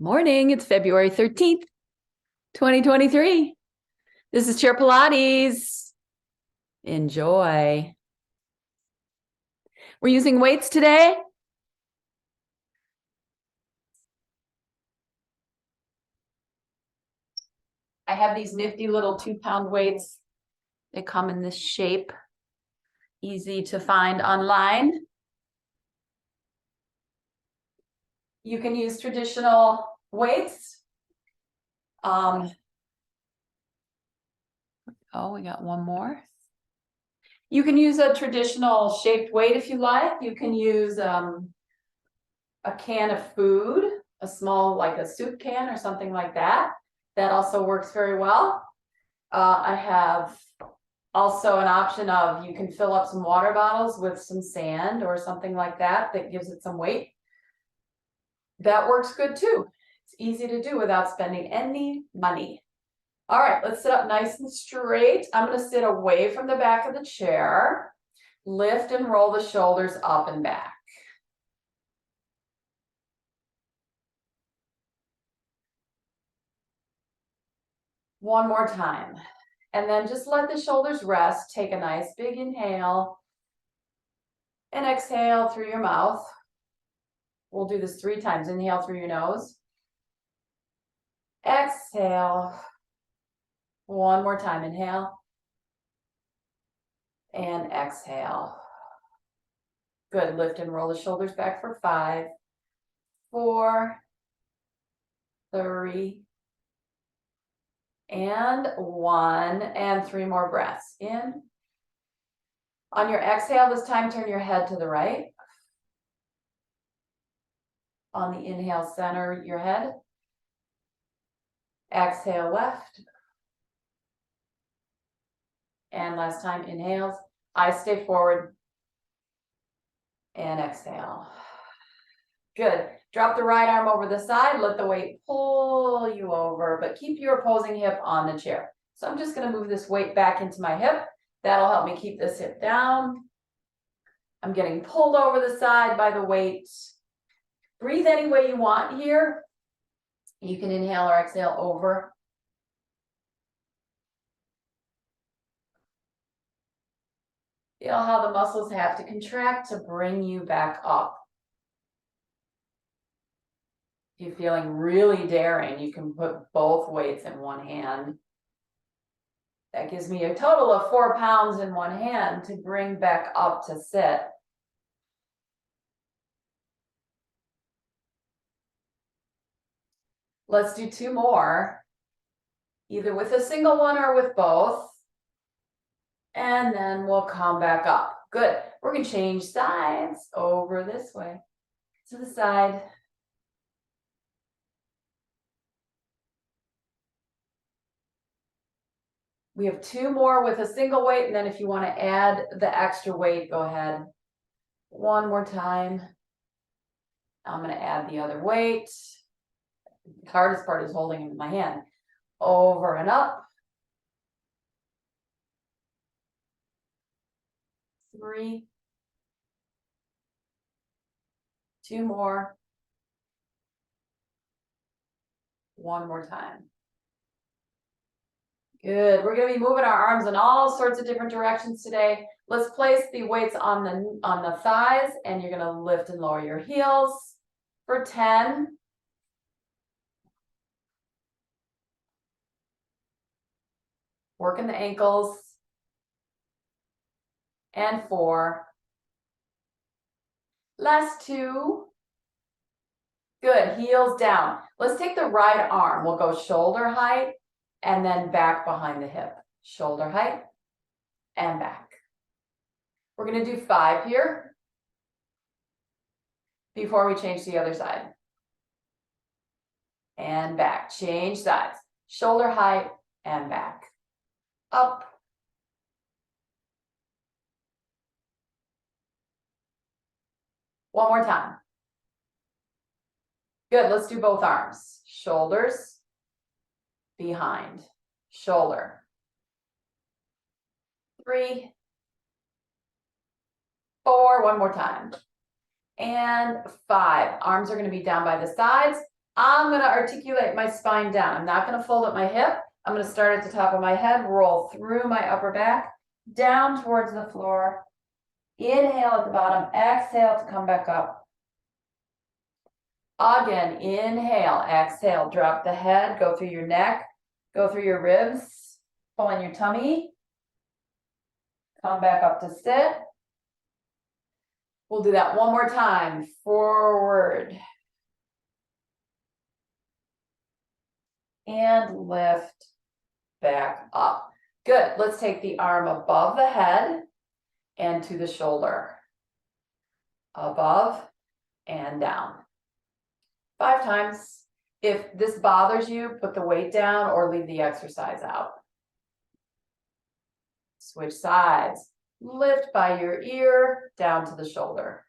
Morning, it's February 13th, 2023. This is Chair Pilates. Enjoy. We're using weights today. I have these nifty little 2-pound weights. They come in this shape, easy to find online. You can use traditional weights. Oh, we got one more. You can use a traditional shaped weight if you like. You can use a can of food, a small, like a soup can or something like that. That also works very well. I have also an option of you can fill up some water bottles with some sand or something like that that gives it some weight. That works good too. It's easy to do without spending any money. All right, let's sit up nice and straight. I'm going to sit away from the back of the chair. Lift and roll the shoulders up and back. One more time. And then just let the shoulders rest. Take a nice big inhale. And exhale through your mouth. We'll do this 3 times. Inhale through your nose. Exhale. One more time. Inhale. And exhale. Good. Lift and roll the shoulders back for 5, 4, 3, and 1. And 3 more breaths. In. On your exhale, this time turn your head to the right. On the inhale, center your head. Exhale, left. And last time, inhales. Eyes stay forward. And exhale. Good. Drop the right arm over the side. Let the weight pull you over, but keep your opposing hip on the chair. So I'm just going to move this weight back into my hip. That'll help me keep this hip down. I'm getting pulled over the side by the weight. Breathe any way you want here. You can inhale or exhale over. Feel how the muscles have to contract to bring you back up. If you're feeling really daring, you can put both weights in one hand. That gives me a total of 4 pounds in one hand to bring back up to sit. Let's do 2 more, either with a single one or with both. And then we'll come back up. Good. We're going to change sides over this way to the side. We have 2 more with a single weight, and then if you want to add the extra weight, go ahead. One more time. I'm going to add the other weight. The hardest part is holding it in my hand. Over and up. 3. 2 more. One more time. Good. We're going to be moving our arms in all sorts of different directions today. Let's place the weights on the thighs, and you're going to lift and lower your heels for 10. Working the ankles. And 4. Last 2. Good. Heels down. Let's take the right arm. We'll go shoulder height and then back behind the hip. Shoulder height and back. We're going to do 5 here before we change to the other side. And back. Change sides. Shoulder height and back. Up. One more time. Good. Let's do both arms. Shoulders behind. Shoulder. 3, 4. One more time. And 5. Arms are going to be down by the sides. I'm gonna articulate my spine down. I'm not gonna fold at my hip. I'm gonna start at the top of my head, roll through my upper back, down towards the floor. Inhale at the bottom, exhale to come back up. Again, inhale, exhale, drop the head, go through your neck, go through your ribs, pull in your tummy. Come back up to sit. We'll do that one more time. Forward. And lift back up. Good. Let's take the arm above the head and to the shoulder. Above and down. 5 times. If this bothers you, put the weight down or leave the exercise out. Switch sides. Lift by your ear down to the shoulder.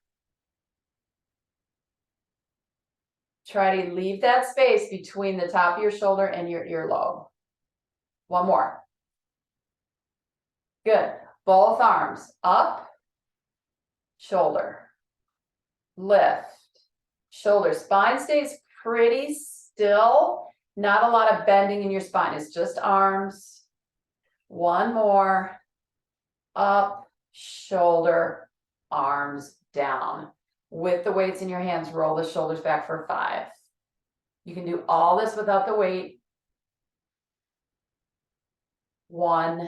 Try to leave that space between the top of your shoulder and your earlobe. One more. Good. Both arms up, shoulder, lift, shoulder. Spine stays pretty still. Not a lot of bending in your spine. It's just arms. One more. Up, shoulder, arms down. With the weights in your hands, roll the shoulders back for 5. You can do all this without the weight. 1.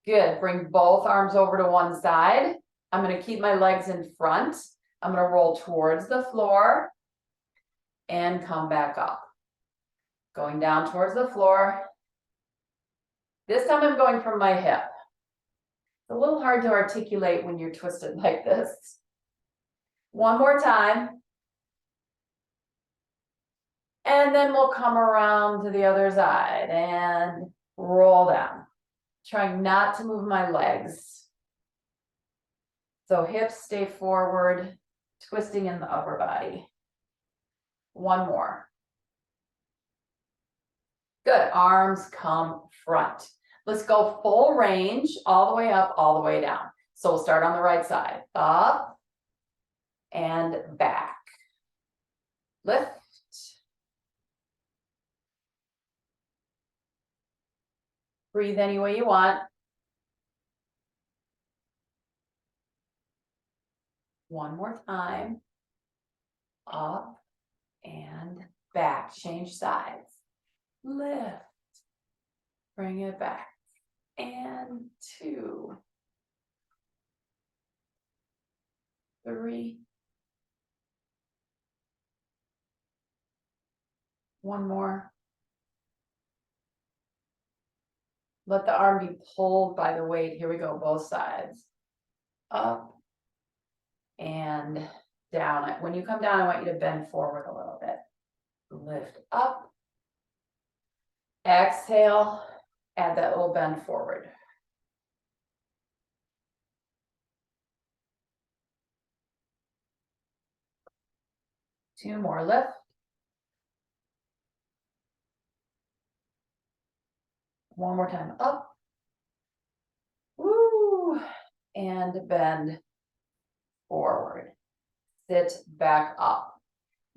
Good. Bring both arms over to one side. I'm going to keep my legs in front. I'm going to roll towards the floor and come back up. Going down towards the floor. This time I'm going from my hip. It's a little hard to articulate when you're twisted like this. One more time. And then we'll come around to the other side and roll down. Trying not to move my legs. So hips stay forward, twisting in the upper body. One more. Good. Arms come front. Let's go full range, all the way up, all the way down. So we'll start on the right side. Up and back. Lift. Breathe any way you want. One more time. Up and back. Change sides. Lift. Bring it back. And 2. 3. One more. Let the arm be pulled by the weight. Here we go, both sides. Up and down. When you come down, I want you to bend forward a little bit. Lift up. Exhale. Add that little bend forward. Two more. Lift. One more time. Up. Woo. And bend forward. Sit back up.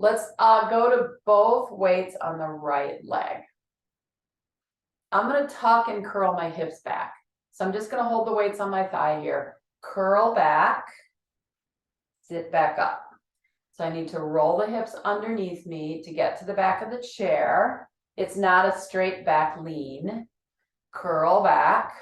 Let's go to both weights on the right leg. I'm going to tuck and curl my hips back. So I'm just going to hold the weights on my thigh here. Curl back. Sit back up. So I need to roll the hips underneath me to get to the back of the chair. It's not a straight back lean. Curl back.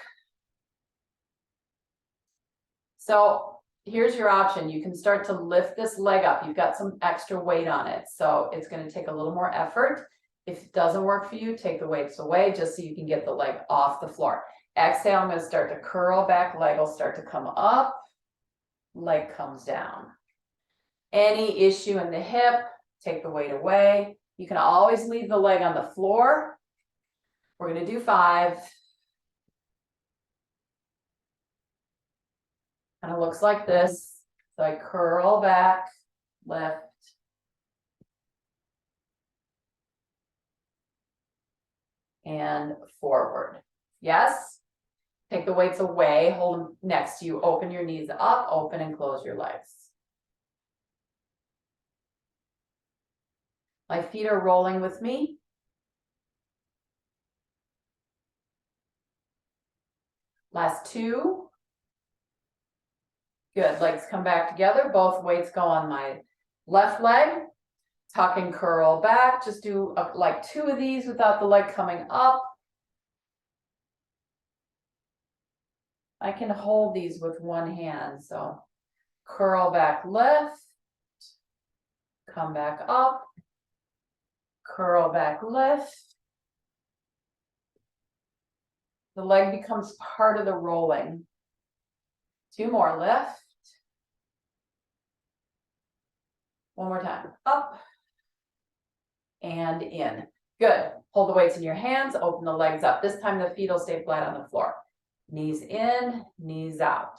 So here's your option. You can start to lift this leg up. You've got some extra weight on it. So it's going to take a little more effort. If it doesn't work for you, take the weights away just so you can get the leg off the floor. Exhale, I'm going to start to curl back. Leg will start to come up. Leg comes down. Any issue in the hip, take the weight away. You can always leave the leg on the floor. We're going to do 5. And it looks like this. So I curl back, lift. And forward. Yes? Take the weights away, hold them next to you, open your knees up, open and close your legs. My feet are rolling with me. Last 2. Good, legs come back together. Both weights go on my left leg. Tuck and curl back. Just do like 2 of these without the leg coming up. I can hold these with one hand, so curl back, lift, come back up, curl back, lift. The leg becomes part of the rolling. 2 more, lift. One more time, up and in. Good, hold the weights in your hands, open the legs up. This time the feet will stay flat on the floor. Knees in, knees out.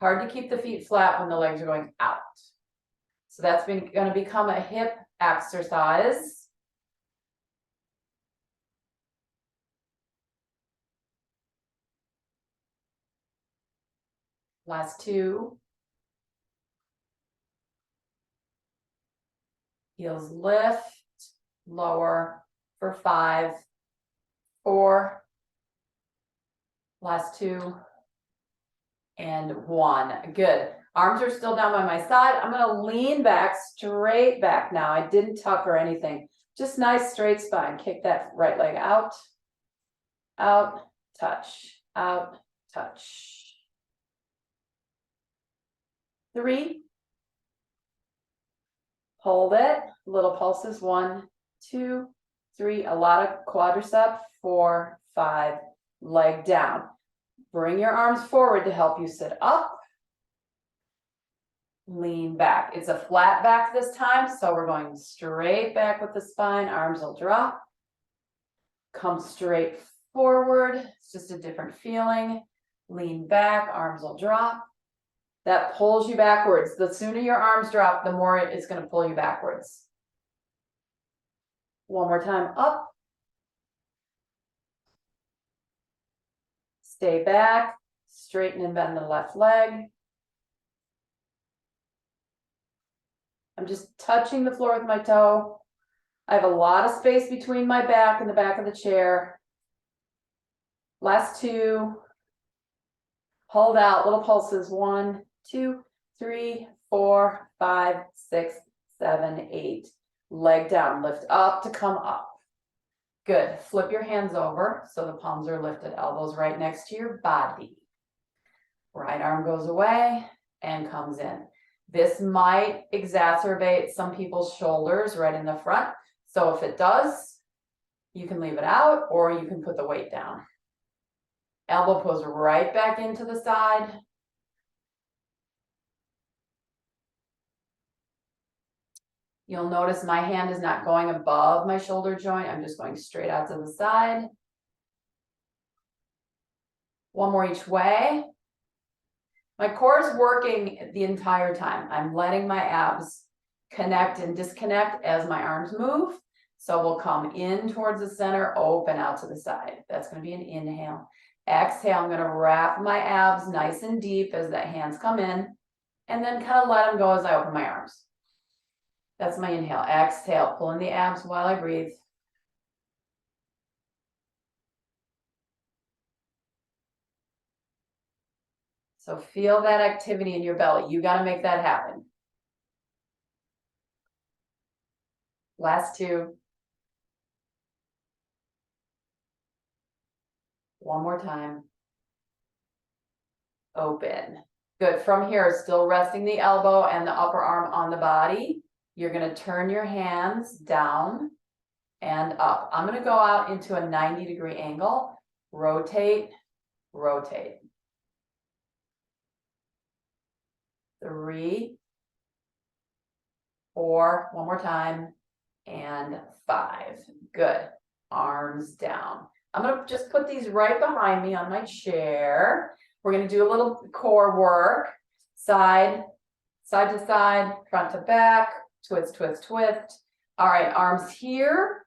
Hard to keep the feet flat when the legs are going out. So that's going to become a hip exercise. Last 2. Heels lift, lower for 5, 4. Last 2. And 1. Good. Arms are still down by my side. I'm going to lean back, straight back now. I didn't tuck or anything. Just nice straight spine. Kick that right leg out. Out, touch, out, touch. 3. Hold it. Little pulses. 1, 2, 3. A lot of quadricep. 4, 5. Leg down. Bring your arms forward to help you sit up. Lean back. It's a flat back this time, so we're going straight back with the spine. Arms will drop. Come straight forward. It's just a different feeling. Lean back, arms will drop. That pulls you backwards. The sooner your arms drop, the more it's going to pull you backwards. One more time, up. Stay back, straighten and bend the left leg. I'm just touching the floor with my toe. I have a lot of space between my back and the back of the chair. Last 2. Hold out, little pulses. 1, 2, 3, 4, 5, 6, 7, 8. Leg down, lift up to come up. Good. Flip your hands over so the palms are lifted, elbows right next to your body. Right arm goes away and comes in. This might exacerbate some people's shoulders right in the front. So if it does, you can leave it out or you can put the weight down. Elbow pose right back into the side. You'll notice my hand is not going above my shoulder joint. I'm just going straight out to the side. One more each way. My core is working the entire time. I'm letting my abs connect and disconnect as my arms move. So we'll come in towards the center, open out to the side. That's going to be an inhale. Exhale, I'm going to wrap my abs nice and deep as the hands come in, and then kind of let them go as I open my arms. That's my inhale. Exhale, pull in the abs while I breathe. So feel that activity in your belly. You got to make that happen. Last 2. One more time. Open. Good. From here, still resting the elbow and the upper arm on the body. You're going to turn your hands down and up. I'm going to go out into a 90-degree angle. Rotate, rotate. 3, 4, one more time, and 5. Good. Arms down. I'm going to just put these right behind me on my chair. We're going to do a little core work. Side to side, front to back, twist, twist, twist. All right, arms here,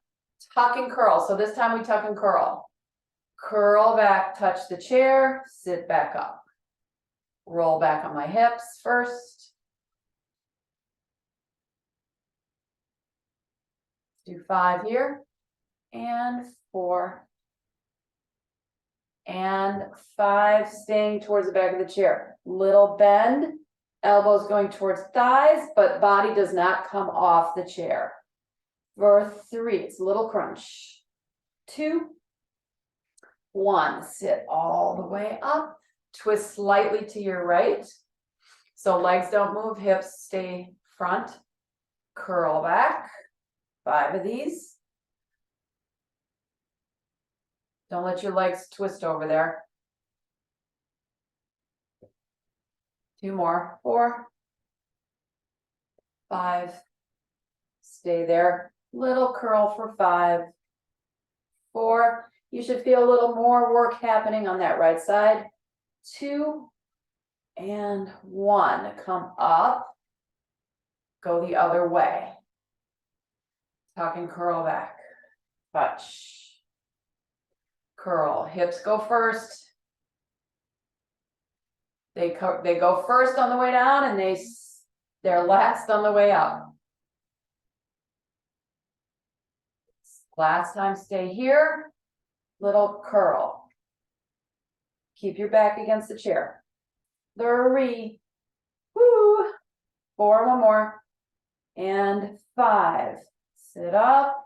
tuck and curl. So this time we tuck and curl. Curl back, touch the chair, sit back up. Roll back on my hips first. Do 5 here, and 4, and 5, staying towards the back of the chair. Little bend, elbows going towards thighs, but body does not come off the chair. For 3, it's a little crunch. 2, 1, sit all the way up, twist slightly to your right. So legs don't move, hips stay front, curl back, 5 of these. Don't let your legs twist over there. 2 more, 4, 5, stay there, little curl for 5, 4, you should feel a little more work happening on that right side, 2, and 1, come up, go the other way, tuck and curl back, touch, curl, hips go first, they go first on the way down, and they're last on the way up. Last time, stay here, little curl. Keep your back against the chair. 3, woo, 4, 1 more, and 5. Sit up,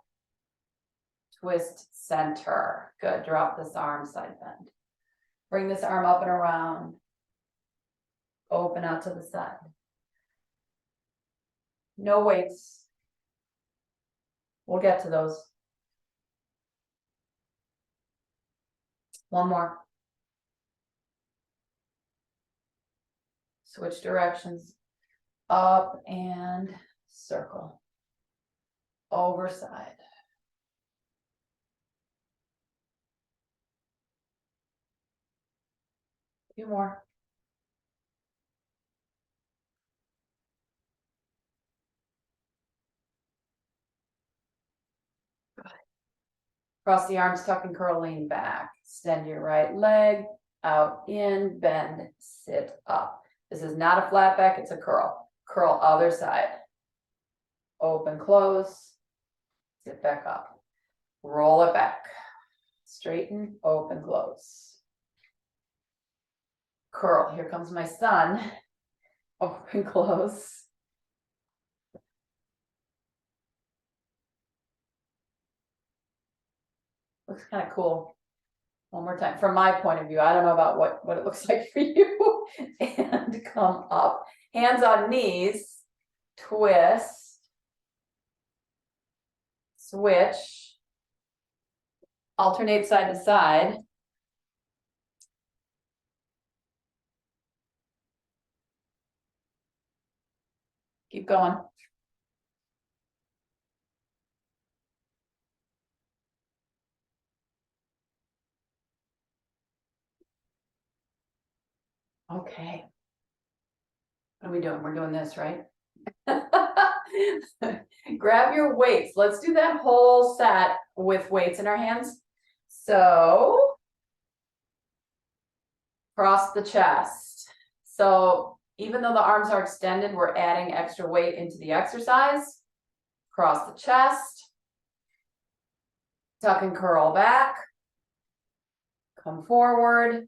twist center. Good, drop this arm, side bend. Bring this arm up and around. Open out to the side. No weights. We'll get to those. 1 more. Switch directions. Up and circle. Over side. A few more. Cross the arms, tuck and curl, lean back. Extend your right leg, out, in, bend, sit up. This is not a flat back, it's a curl. Curl other side. Open, close, sit back up. Roll it back. Straighten, open, close. Curl, here comes my son. Open, close. Looks kind of cool. 1 more time, from my point of view. I don't know about what it looks like for you. And come up. Hands on knees. Twist. Switch. Alternate side to side. Keep going. Okay. What are we doing? We're doing this, right? Grab your weights. Let's do that whole set with weights in our hands. So, cross the chest. So, even though the arms are extended, we're adding extra weight into the exercise. Cross the chest. Tuck and curl back. Come forward.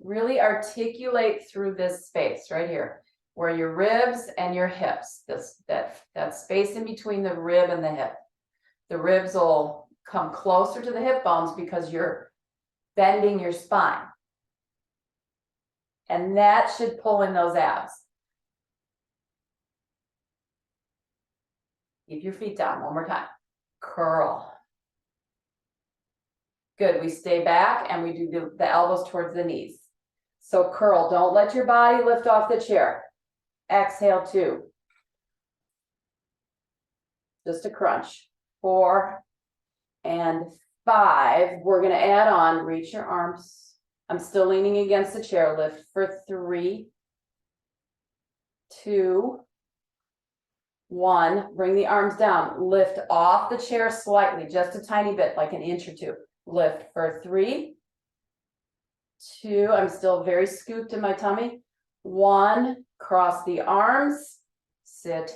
Really articulate through this space right here, where your ribs and your hips, that space in between the rib and the hip. The ribs will come closer to the hip bones because you're bending your spine. And that should pull in those abs. Keep your feet down 1 more time. Curl. Good, we stay back and we do the elbows towards the knees. So curl, don't let your body lift off the chair. Exhale 2. Just a crunch. 4 and 5. We're gonna add on, reach your arms. I'm still leaning against the chair. Lift for 3, 2, 1. Bring the arms down. Lift off the chair slightly, just a tiny bit, like an inch or 2. Lift for 3, 2, I'm still very scooped in my tummy. 1, cross the arms, sit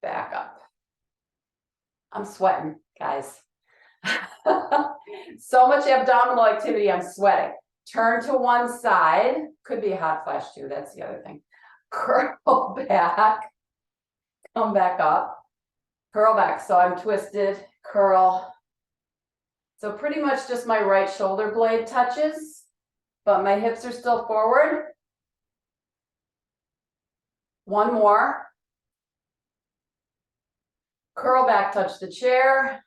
back up. I'm sweating, guys. So much abdominal activity, I'm sweating. Turn to one side. Could be a hot flash too, that's the other thing. Curl back, come back up, curl back. So I'm twisted, curl. So pretty much just my right shoulder blade touches, but my hips are still forward. One more. Curl back, touch the chair.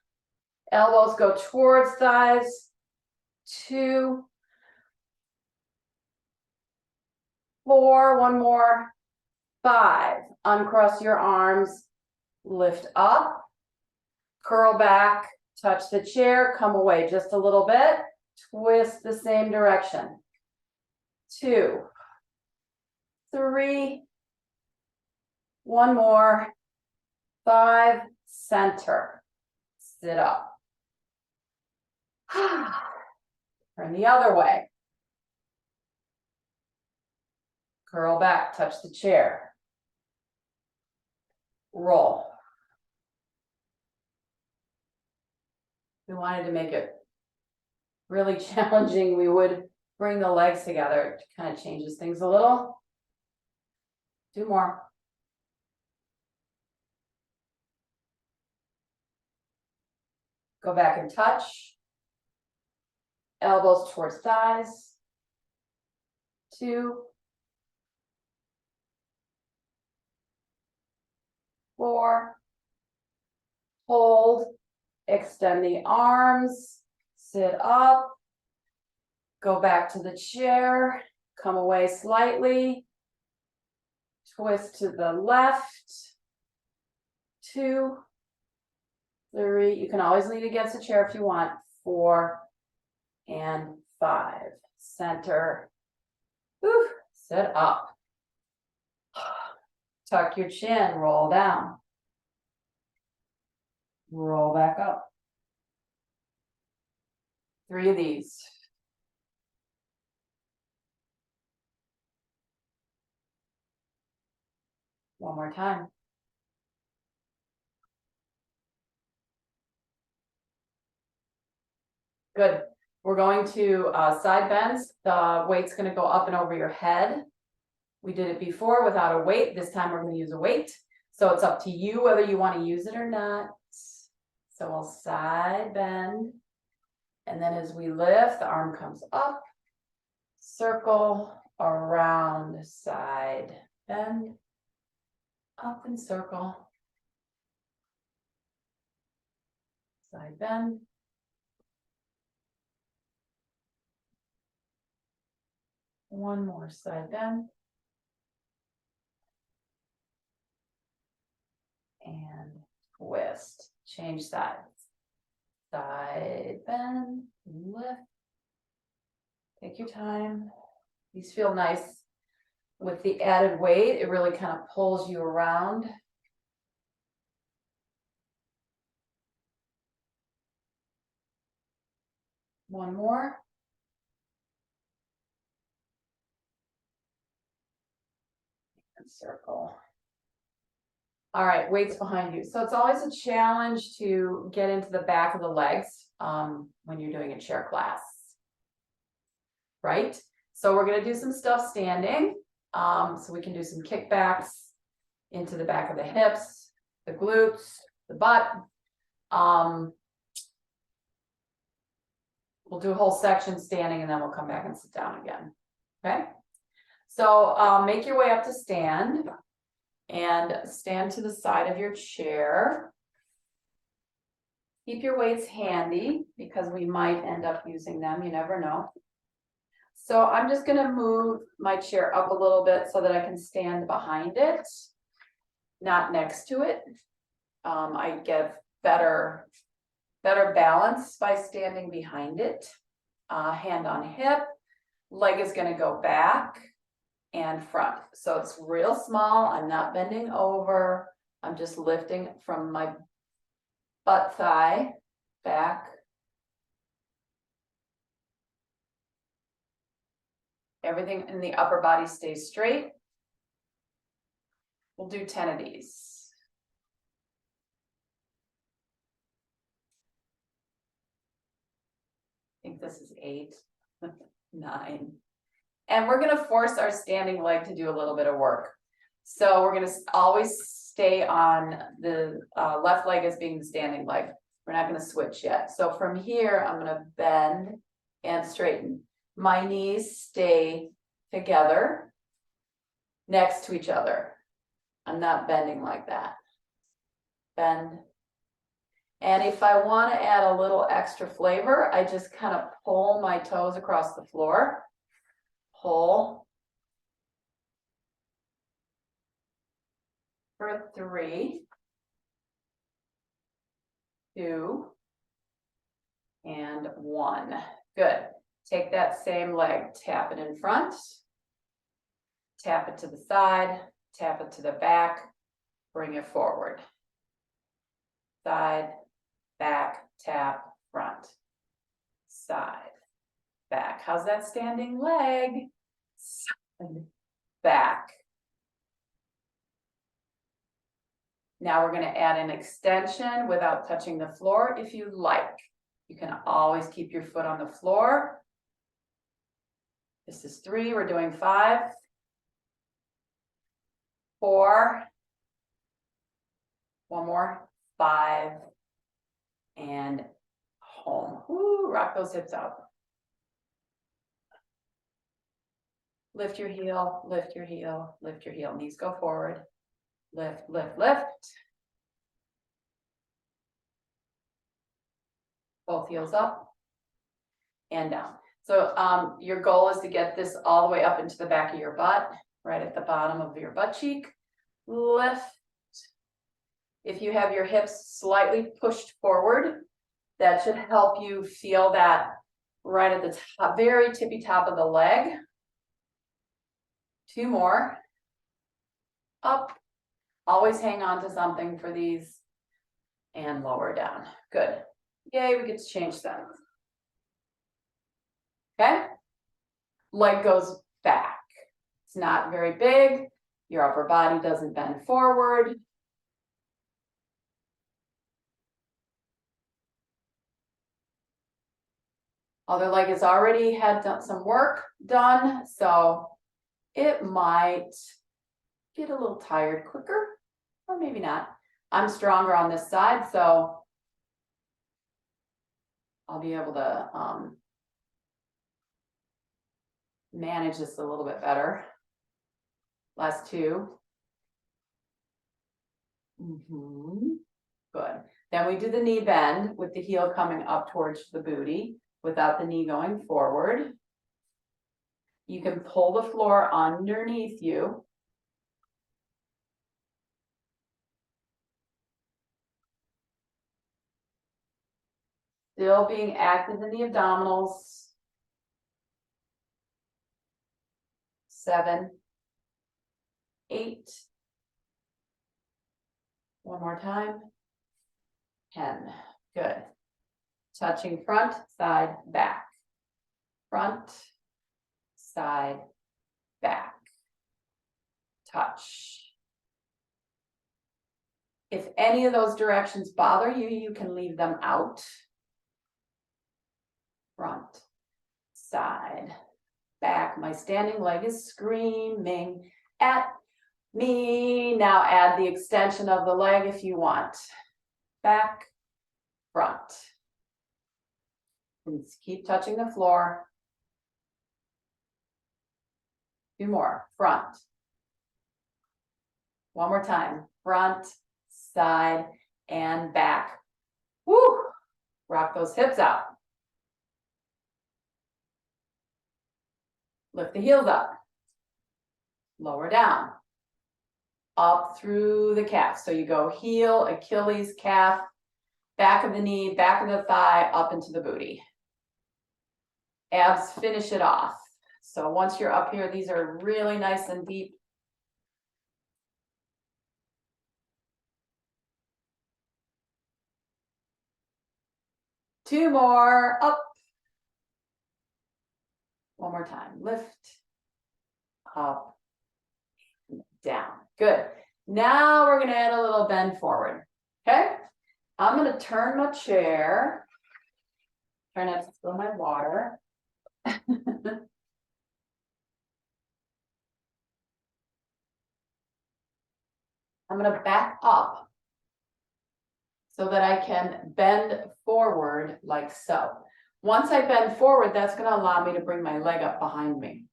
Elbows go towards thighs. 2, 4, one more. 5, uncross your arms, lift up, curl back, touch the chair, come away just a little bit, twist the same direction. 2, 3, one more. 5, center, sit up. Turn the other way. Curl back, touch the chair. Roll. We wanted to make it really challenging. We would bring the legs together. It kind of changes things a little. Do more. Go back and touch. Elbows towards thighs. 2, 4. Hold. Extend the arms. Sit up. Go back to the chair. Come away slightly. Twist to the left. 2, 3. You can always lean against the chair if you want. 4 and 5. Center. Whew. Sit up. Tuck your chin. Roll down. Roll back up. 3 of these. One more time. Good. We're going to side bends. The weight's going to go up and over your head. We did it before without a weight. This time we're going to use a weight. So it's up to you whether you want to use it or not. So we'll side bend. And then as we lift, the arm comes up. Circle, around, side bend. Up and circle. Side bend. One more side bend. And twist. Change sides. Side bend, lift. Take your time. These feel nice with the added weight. It really kind of pulls you around. One more. And circle. All right, weights behind you. So it's always a challenge to get into the back of the legs when you're doing a chair class, right? So we're going to do some stuff standing. So we can do some kickbacks into the back of the hips, the glutes, the butt. We'll do a whole section standing and then we'll come back and sit down again. Okay. So make your way up to stand. And stand to the side of your chair. Keep your weights handy because we might end up using them. You never know. So I'm just going to move my chair up a little bit so that I can stand behind it, not next to it. I get better balance by standing behind it. Hand on hip. Leg is going to go back and front. So it's real small. I'm not bending over. I'm just lifting from my butt thigh back. Everything in the upper body stays straight. We'll do 10 of these. this is 8, 9. And we're gonna force our standing leg to do a little bit of work. So we're gonna always stay on the left leg as being the standing leg. We're not gonna switch yet. So from here, I'm gonna bend and straighten. My knees stay together next to each other. I'm not bending like that. Bend. And if I want to add a little extra flavor, I just kind of pull my toes across the floor. Pull. For 3, 2, and 1. Good. Take that same leg, tap it in front, tap it to the side, tap it to the back, bring it forward. Side, back, tap, front, side, back. How's that standing leg? Side, back. Now we're going to add an extension without touching the floor if you like. You can always keep your foot on the floor. This is 3, we're doing 5, 4, one more, 5, and home. Woo, rock those hips out. Lift your heel, lift your heel, lift your heel. Knees go forward. Lift, lift, lift. Both heels up and down. So your goal is to get this all the way up into the back of your butt, right at the bottom of your butt cheek. Lift. If you have your hips slightly pushed forward, that should help you feel that right at the top, very tippy top of the leg. 2 more. Up. Always hang on to something for these. And lower down. Good. Yay, we get to change them. Okay? Leg goes back. It's not very big. Your upper body doesn't bend forward. Other leg has already had some work done, so it might get a little tired quicker, or maybe not. I'm stronger on this side, so I'll be able to manage this a little bit better. Last 2. Good. Then we do the knee bend with the heel coming up towards the booty without the knee going forward. You can pull the floor underneath you. Still being active in the abdominals. 7, 8. One more time. 10. Good. Touching front, side, back. Front, side, back. Touch. If any of those directions bother you, you can leave them out. Front, side, back. My standing leg is screaming at me. Now add the extension of the leg if you want. Back, front. And keep touching the floor. 2 more. Front. One more time. Front, side, and back. Woo! Rock those hips out. Lift the heels up. Lower down. Up through the calf. So you go heel, Achilles, calf, back of the knee, back of the thigh, up into the booty. Abs finish it off. So once you're up here, these are really nice and deep. Two more, up. One more time, lift, up, down. Good. Now we're gonna add a little bend forward, okay? I'm gonna turn my chair Try not to spill my water. I'm gonna back up so that I can bend forward like so. Once I bend forward, that's gonna allow me to bring my leg up behind me.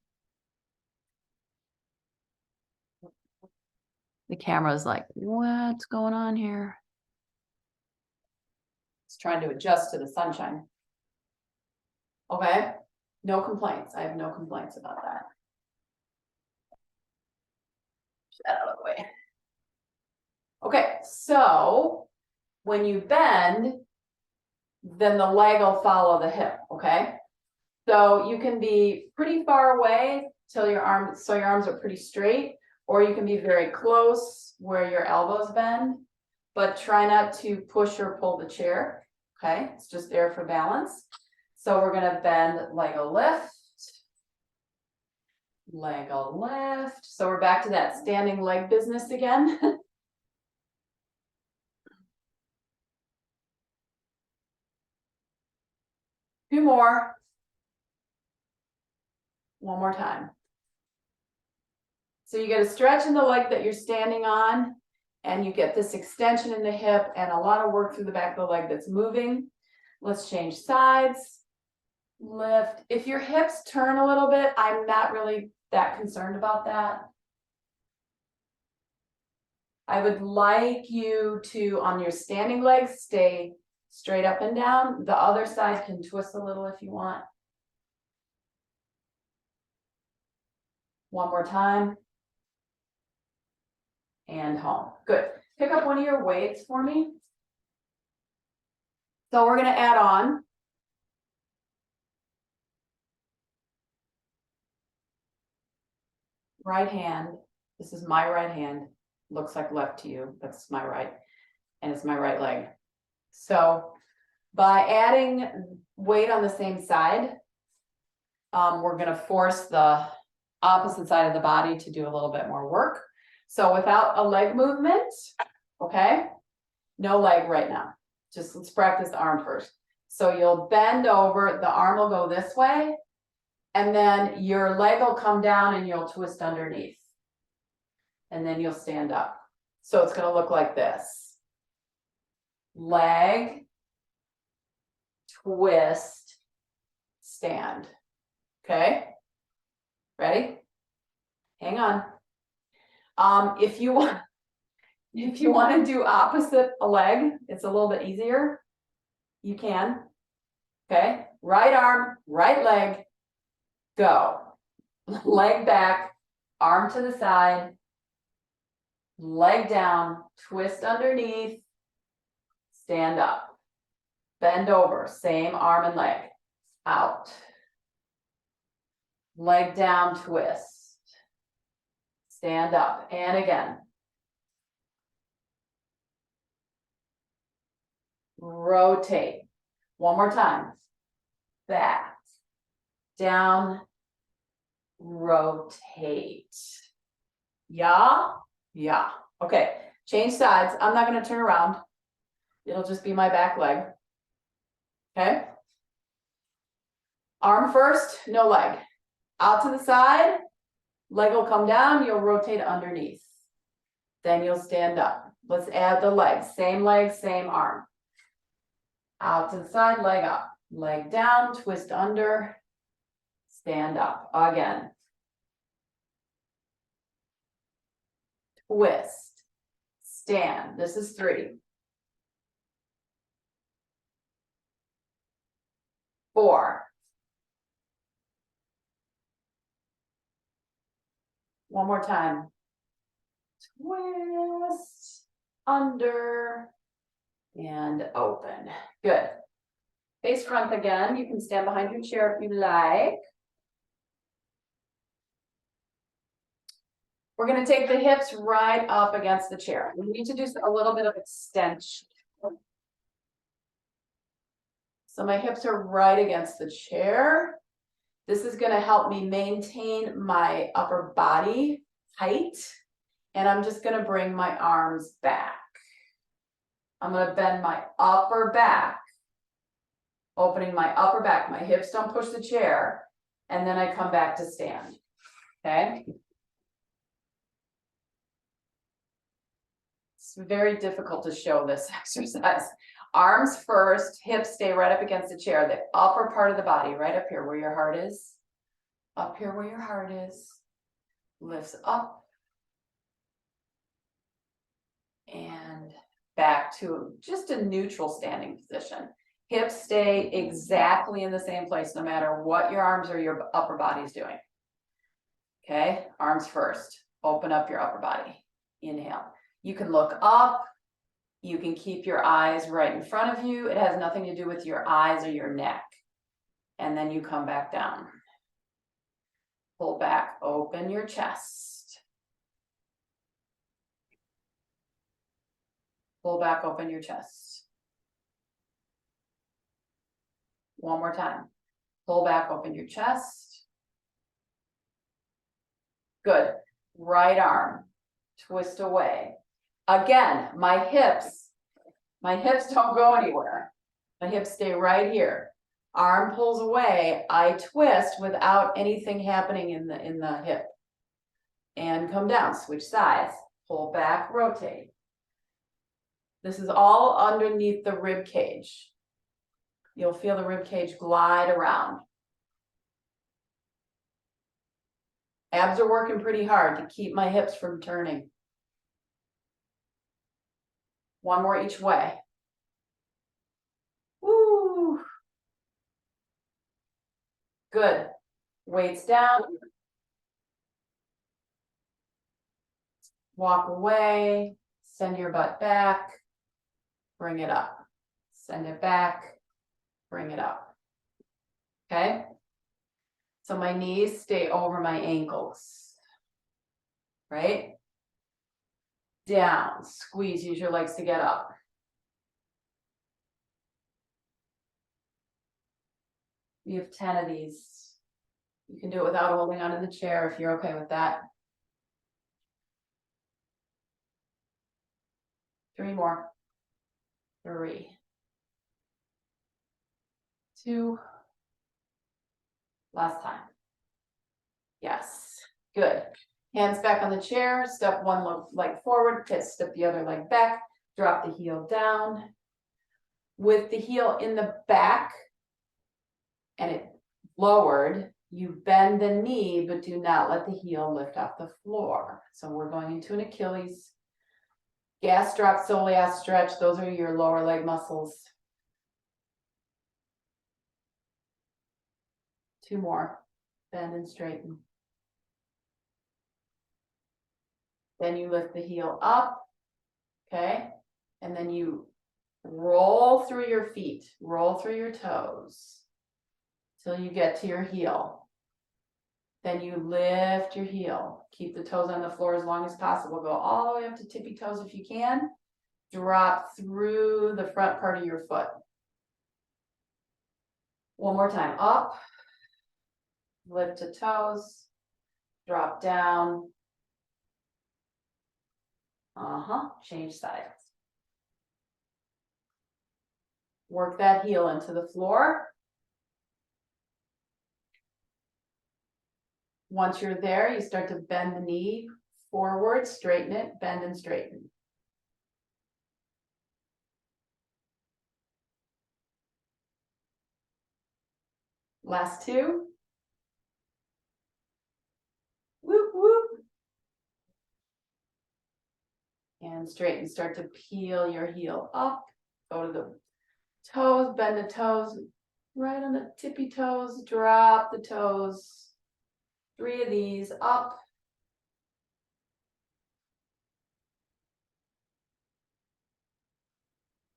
The camera's like, what's going on here? It's trying to adjust to the sunshine. Okay, no complaints. I have no complaints about that. Get that out of the way. Okay, so when you bend, then the leg will follow the hip, okay? So you can be pretty far away till your arms, so your arms are pretty straight, or you can be very close where your elbows bend, but try not to push or pull the chair, okay? It's just there for balance. So we're gonna bend leg a lift, leg a lift. So we're back to that standing leg business again. Two more. One more time. So you get a stretch in the leg that you're standing on, and you get this extension in the hip and a lot of work through the back of the leg that's moving. Let's change sides. Lift. If your hips turn a little bit, I'm not really that concerned about that. I would like you to, on your standing legs, stay straight up and down. The other side can twist a little if you want. One more time. And home. Good. Pick up one of your weights for me. So we're going to add on right hand. This is my right hand. Looks like left to you. That's my right. And it's my right leg. So by adding weight on the same side, we're going to force the opposite side of the body to do a little bit more work. So without a leg movement, okay, no leg right now. Just let's practice the arm first. So you'll bend over, the arm will go this way, and then your leg will come down and you'll twist underneath. And then you'll stand up. So it's going to look like this. Leg, twist, stand. Okay? Ready? Hang on. If you want to do opposite a leg, it's a little bit easier. You can. Okay? Right arm, right leg, go. Leg back, arm to the side, leg down, twist underneath, stand up. Bend over, same arm and leg. Out. Leg down, twist. Stand up, and again. Rotate. One more time. Back. Down. Rotate. Yeah? Yeah. Okay. Change sides. I'm not going to turn around. It'll just be my back leg. Okay? Arm first, no leg. Out to the side. Leg will come down. You'll rotate underneath. Then you'll stand up. Let's add the legs. Same leg, same arm. Out to the side, leg up. Leg down, twist under. Stand up. Again. Twist. Stand. This is 3. 4. One more time. Twist. Under. And open. Good. Face front again. You can stand behind your chair if you like. We're going to take the hips right up against the chair. We need to do a little bit of extension. So my hips are right against the chair. This is going to help me maintain my upper body height. And I'm just going to bring my arms back. I'm going to bend my upper back. Opening my upper back, my hips don't push the chair, and then I come back to stand, okay? It's very difficult to show this exercise. Arms first, hips stay right up against the chair, the upper part of the body, right up here where your heart is. Up here where your heart is. Lifts up. And back to just a neutral standing position. Hips stay exactly in the same place no matter what your arms or your upper body is doing. Okay, arms first. Open up your upper body. Inhale. You can look up. You can keep your eyes right in front of you. It has nothing to do with your eyes or your neck. And then you come back down. Pull back, open your chest. Pull back, open your chest. One more time. Pull back, open your chest. Good. Right arm, twist away. Again, my hips don't go anywhere. My hips stay right here. Arm pulls away, I twist without anything happening in the hip. And come down, switch sides, pull back, rotate. This is all underneath the rib cage. You'll feel the rib cage glide around. Abs are working pretty hard to keep my hips from turning. One more each way. Woo. Good. Weights down. Walk away. Send your butt back. Bring it up. Send it back. Bring it up. Okay? So my knees stay over my ankles. Right? Down. Squeeze. Use your legs to get up. You have 10 of these. You can do it without holding onto the chair if you're okay with that. 3 more. 3. 2. Last time. Yes. Good. Hands back on the chair. Step one leg forward. Step the other leg back. Drop the heel down. With the heel in the back and it lowered, you bend the knee, but do not let the heel lift off the floor. So we're going into an Achilles. Gastroc, stretch. Those are your lower leg muscles. 2 more. Bend and straighten. Then you lift the heel up. Okay. And then you roll through your feet. Roll through your toes. Till you get to your heel. Then you lift your heel. Keep the toes on the floor as long as possible. Go all the way up to tippy toes if you can. Drop through the front part of your foot. One more time. Up. Lift to toes. Drop down. Change sides. Work that heel into the floor. Once you're there, you start to bend the knee forward, straighten it, bend and straighten. Last 2. Whoop, whoop. And straighten, start to peel your heel up. Go to the toes, bend the toes, right on the tippy toes, drop the toes. 3 of these, up.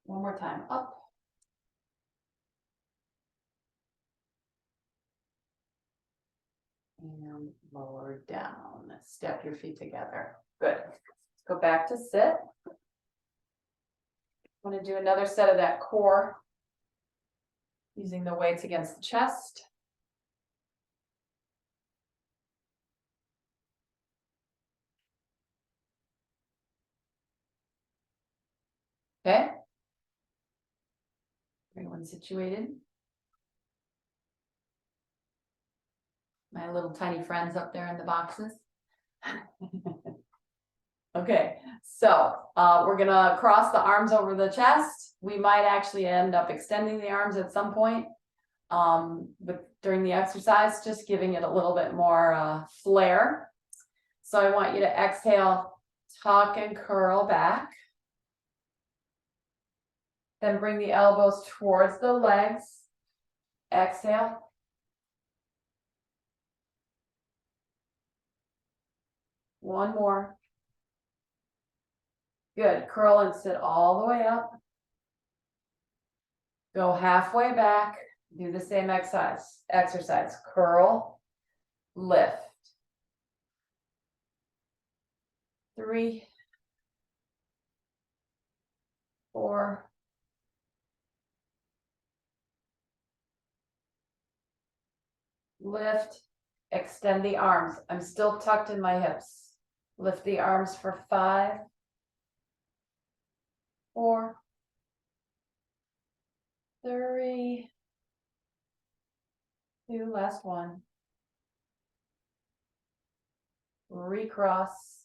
One more time, up. And lower down. Step your feet together. Good. Let's go back to sit. I'm going to do another set of that core using the weights against the chest. Okay. Everyone situated. My little tiny friends up there in the boxes. Okay, so we're gonna cross the arms over the chest. We might actually end up extending the arms at some point. But during the exercise, just giving it a little bit more flair. So I want you to exhale, tuck and curl back. Then bring the elbows towards the legs. Exhale. One more. Good. Curl and sit all the way up. Go halfway back. Do the same exercise. Curl, lift. 3, 4, lift, extend the arms. I'm still tucked in my hips. Lift the arms for 5, 4, 3, 2, last one. Recross,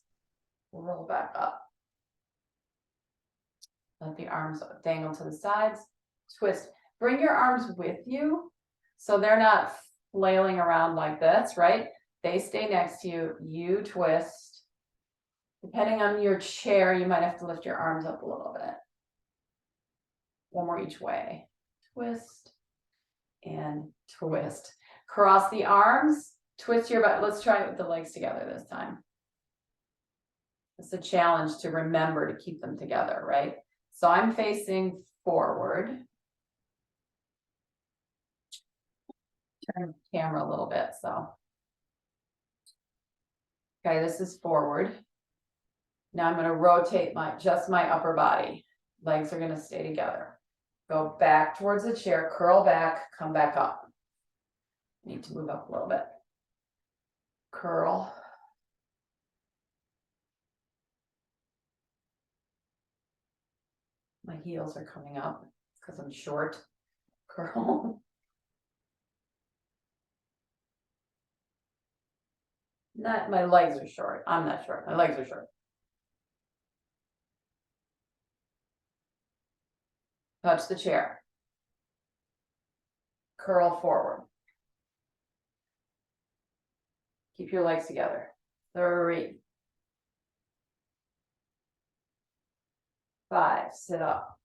roll back up. Let the arms dangle to the sides, twist. Bring your arms with you so they're not flailing around like this, right? They stay next to you, you twist. Depending on your chair, you might have to lift your arms up a little bit. One more each way. Twist and twist. Cross the arms, twist your butt. Let's try it with the legs together this time. It's a challenge to remember to keep them together, right? So I'm facing forward. Turn the camera a little bit, so. Okay, this is forward. Now I'm going to rotate just my upper body. Legs are going to stay together. Go back towards the chair, curl back, come back up. Need to move up a little bit. Curl. My heels are coming up because I'm short. Curl. Not my legs are short. I'm not short. My legs are short. Touch the chair. Curl forward. Keep your legs together. 3, 5, sit up.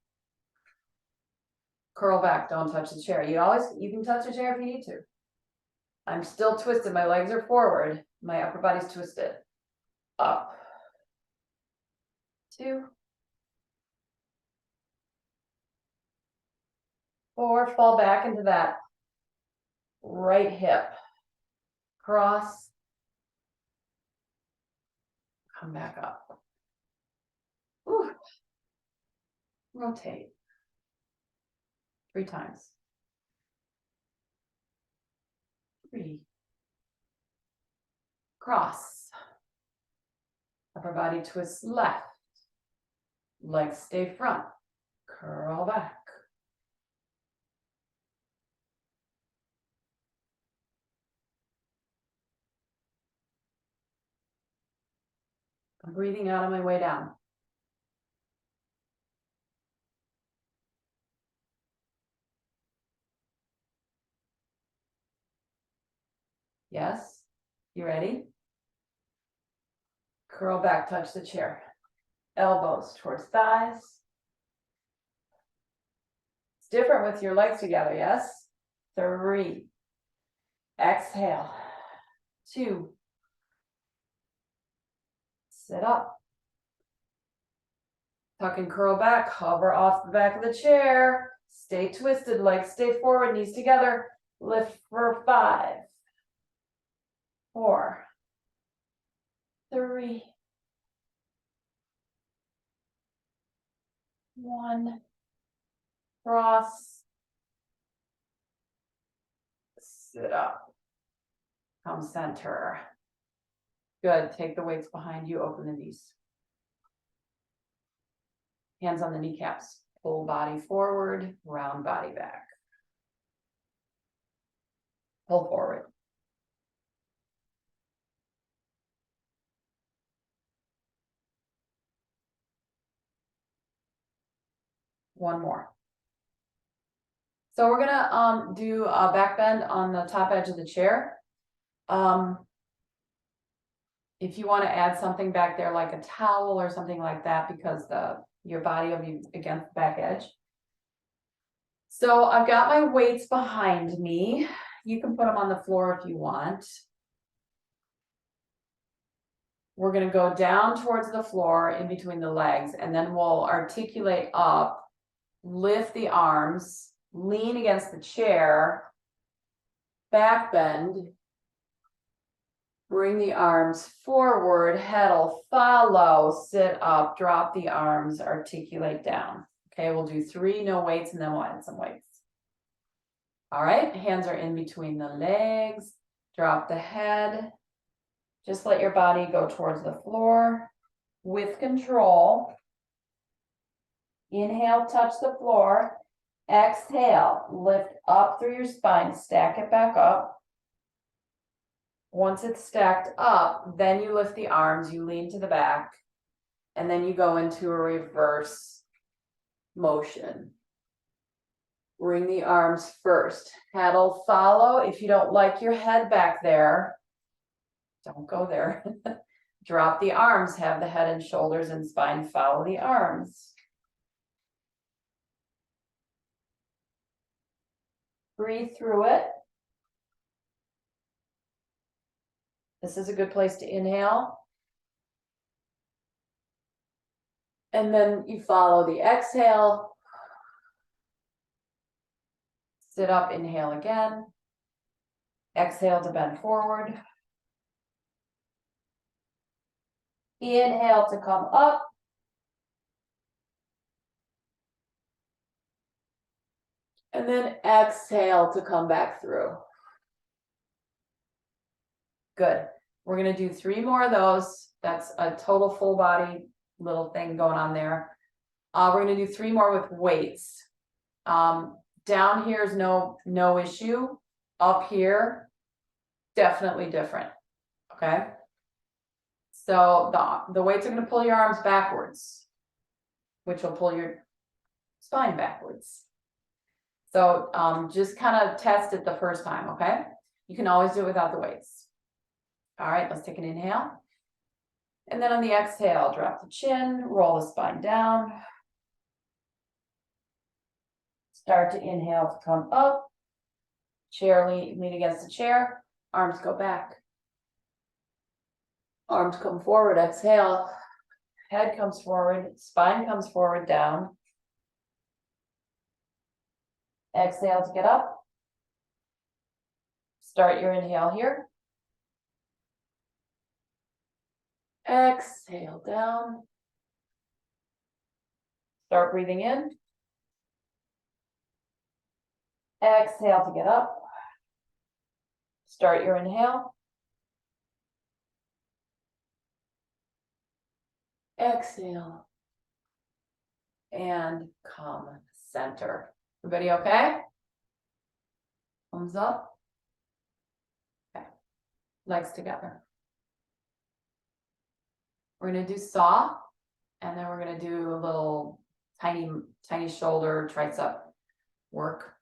Curl back, don't touch the chair. You can touch the chair if you need to. I'm still twisted, my legs are forward, my upper body's twisted. Up. 2, 4, fall back into that right hip. Cross. Come back up. Ooh. Rotate. 3 times. 3. Cross. Upper body twists left. Legs stay front. Curl back. I'm breathing out on my way down. Yes? You ready? Curl back, touch the chair. Elbows towards thighs. It's different with your legs together, yes? 3. Exhale. 2. Sit up. Tuck and curl back, hover off the back of the chair. Stay twisted, legs stay forward, knees together. Lift for 5, 4, 3, 1. Cross. Sit up. Come center. Good. Take the weights behind you. Open the knees. Hands on the kneecaps. Full body forward. Round body back. Pull forward. One more. So we're gonna do a back bend on the top edge of the chair. If you want to add something back there like a towel or something like that, because your body will be against the back edge. So I've got my weights behind me. You can put them on the floor if you want. We're going to go down towards the floor in between the legs, and then we'll articulate up, lift the arms, lean against the chair, back bend, bring the arms forward, head will follow, sit up, drop the arms, articulate down. Okay, we'll do 3 no weights, and then we'll add some weights. All right, hands are in between the legs, drop the head. Just let your body go towards the floor with control. Inhale, touch the floor. Exhale, lift up through your spine, stack it back up. Once it's stacked up, then you lift the arms, you lean to the back, and then you go into a reverse motion. Bring the arms first. Head will follow. If you don't like your head back there, don't go there. Drop the arms, have the head and shoulders and spine follow the arms. Breathe through it. This is a good place to inhale. And then you follow the exhale. Sit up, inhale again. Exhale to bend forward. Inhale to come up. And then exhale to come back through. Good. We're going to do 3 more of those. That's a total full body little thing going on there. We're going to do 3 more with weights. Down here is no issue. Up here, definitely different. Okay. So the weights are going to pull your arms backwards, which will pull your spine backwards. So just kind of test it the first time, okay? You can always do it without the weights. All right, let's take an inhale. And then on the exhale, drop the chin, roll the spine down. Start to inhale to come up. Chair, lean against the chair. Arms go back. Arms come forward, exhale. Head comes forward, spine comes forward, down. Exhale to get up. Start your inhale here. Exhale down. Start breathing in. Exhale to get up. Start your inhale. Exhale. And come center. Everybody okay? Thumbs up. Okay. Legs together. We're going to do saw, and then we're going to do a little tiny shoulder tricep work.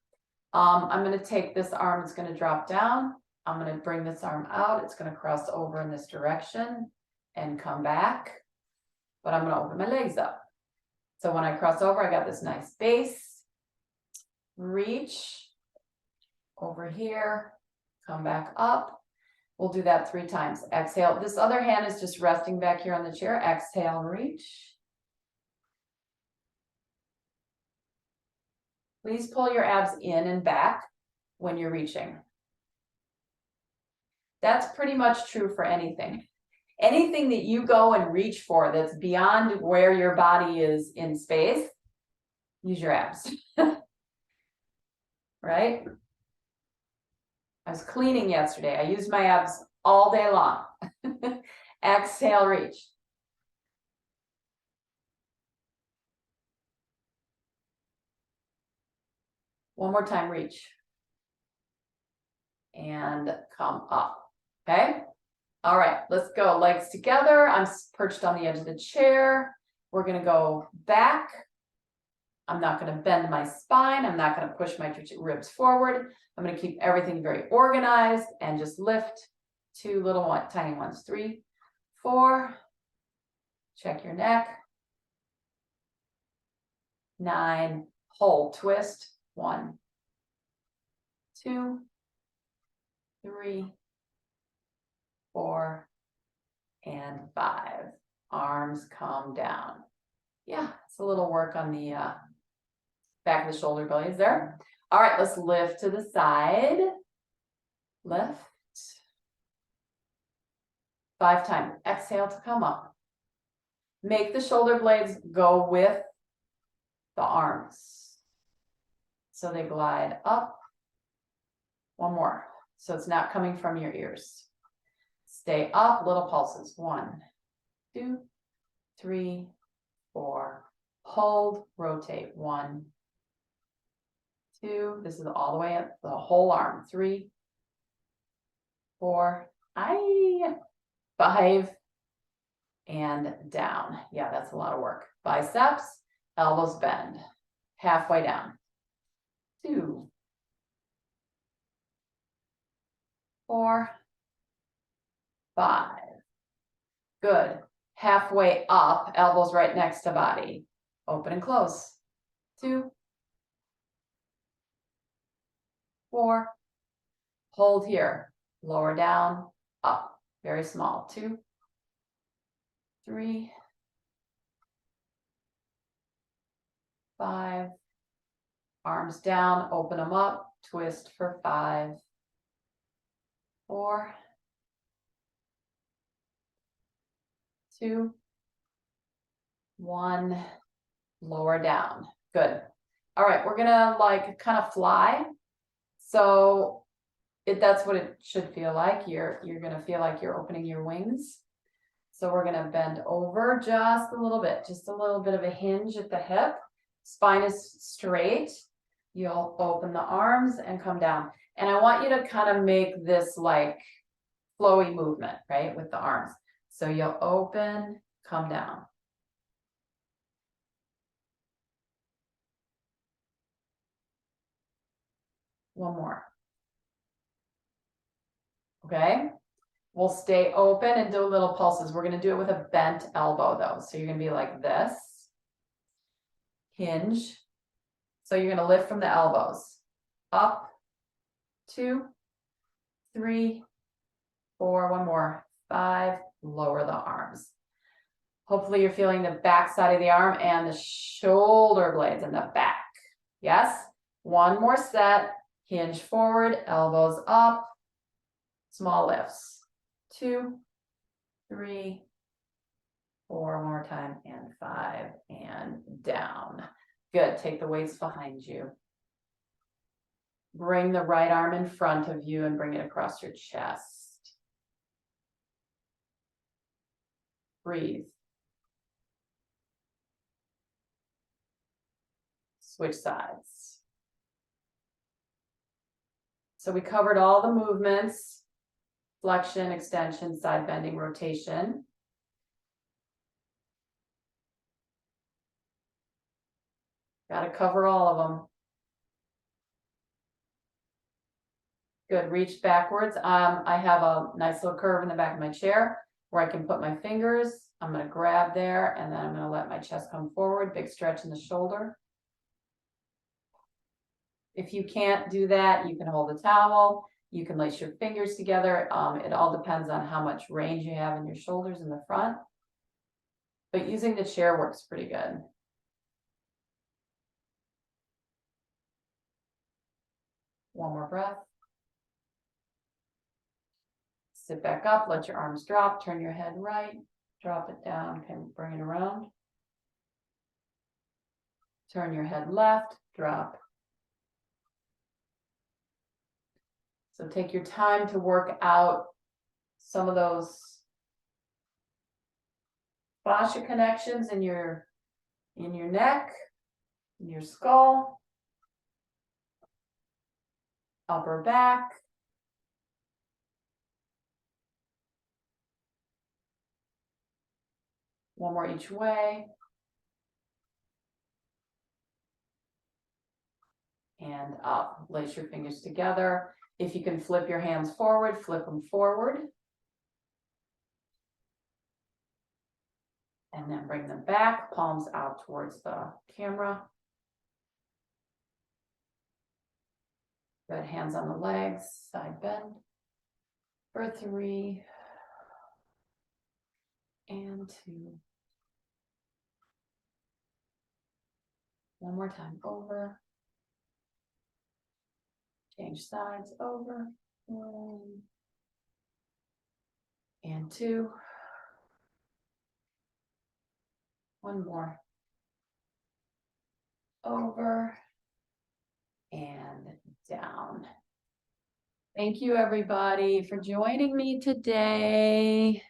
I'm going to take this arm, it's going to drop down. I'm going to bring this arm out. It's going to cross over in this direction and come back, but I'm going to open my legs up. So when I cross over, I got this nice base. Reach over here, come back up. We'll do that 3 times. Exhale. This other hand is just resting back here on the chair. Exhale, reach. Please pull your abs in and back when you're reaching. That's pretty much true for anything. Anything that you go and reach for that's beyond where your body is in space, use your abs. Right? I was cleaning yesterday. I used my abs all day long. Exhale, reach. One more time, reach. And come up. Okay? All right, let's go. Legs together. I'm perched on the edge of the chair. We're going to go back, I'm not going to bend my spine. I'm not going to push my ribs forward. I'm going to keep everything very organized and just lift 2 little tiny ones. 3, 4. Check your neck. 9. Hold, twist. 1, 2, 3, 4, and 5. Arms come down. Yeah, it's a little work on the back of the shoulder blades there. All right, let's lift to the side. Lift. 5 times. Exhale to come up. Make the shoulder blades go with the arms. So they glide up. 1 more. So it's not coming from your ears. Stay up, little pulses. 1, 2, 3, 4. Hold, rotate. 1, 2. This is all the way up the whole arm. 3, 4. 5. And down. Yeah, that's a lot of work. Biceps, elbows bend. Halfway down. 2, 4, 5. Good. Halfway up, elbows right next to body. Open and close. 2, 4. Hold here. Lower down, up. Very small. 2, 3, 5. Arms down, open them up. Twist for 5, 4, 2, 1. Lower down. Good. All right, we're gonna like kind of fly. So that's what it should feel like. You're gonna feel like you're opening your wings. So we're gonna bend over just a little bit of a hinge at the hip. Spine is straight. You'll open the arms and come down. And I want you to kind of make this like flowy movement, right, with the arms. So you'll open, come down. One more. Okay. We'll stay open and do little pulses. We're going to do it with a bent elbow though. So you're going to be like this. Hinge. So you're going to lift from the elbows. Up. 2, 3, 4. 1 more. 5. Lower the arms. Hopefully you're feeling the back side of the arm and the shoulder blades in the back. Yes. 1 more set. Hinge forward. Elbows up. Small lifts. 2, 3, 4. 1 more time, and 5, and down. Good. Take the weights behind you. Bring the right arm in front of you and bring it across your chest. Breathe. Switch sides. So we covered all the movements: flexion, extension, side bending, rotation. Got to cover all of them. Good. Reach backwards. I have a nice little curve in the back of my chair where I can put my fingers. I'm going to grab there, and then I'm going to let my chest come forward. Big stretch in the shoulder. If you can't do that, you can hold a towel. You can lace your fingers together. It all depends on how much range you have in your shoulders in the front. But using the chair works pretty good. One more breath. Sit back up, let your arms drop, turn your head right, drop it down, can bring it around. Turn your head left, drop. So take your time to work out some of those fascia connections in your neck, in your skull, upper back. One more each way. and up. Lace your fingers together. If you can flip your hands forward, flip them forward. And then bring them back, palms out towards the camera. Good, hands on the legs, side bend. For 3 and 2. One more time, over. Change sides, over. 1 and 2. One more. Over and down. Thank you, everybody, for joining me today.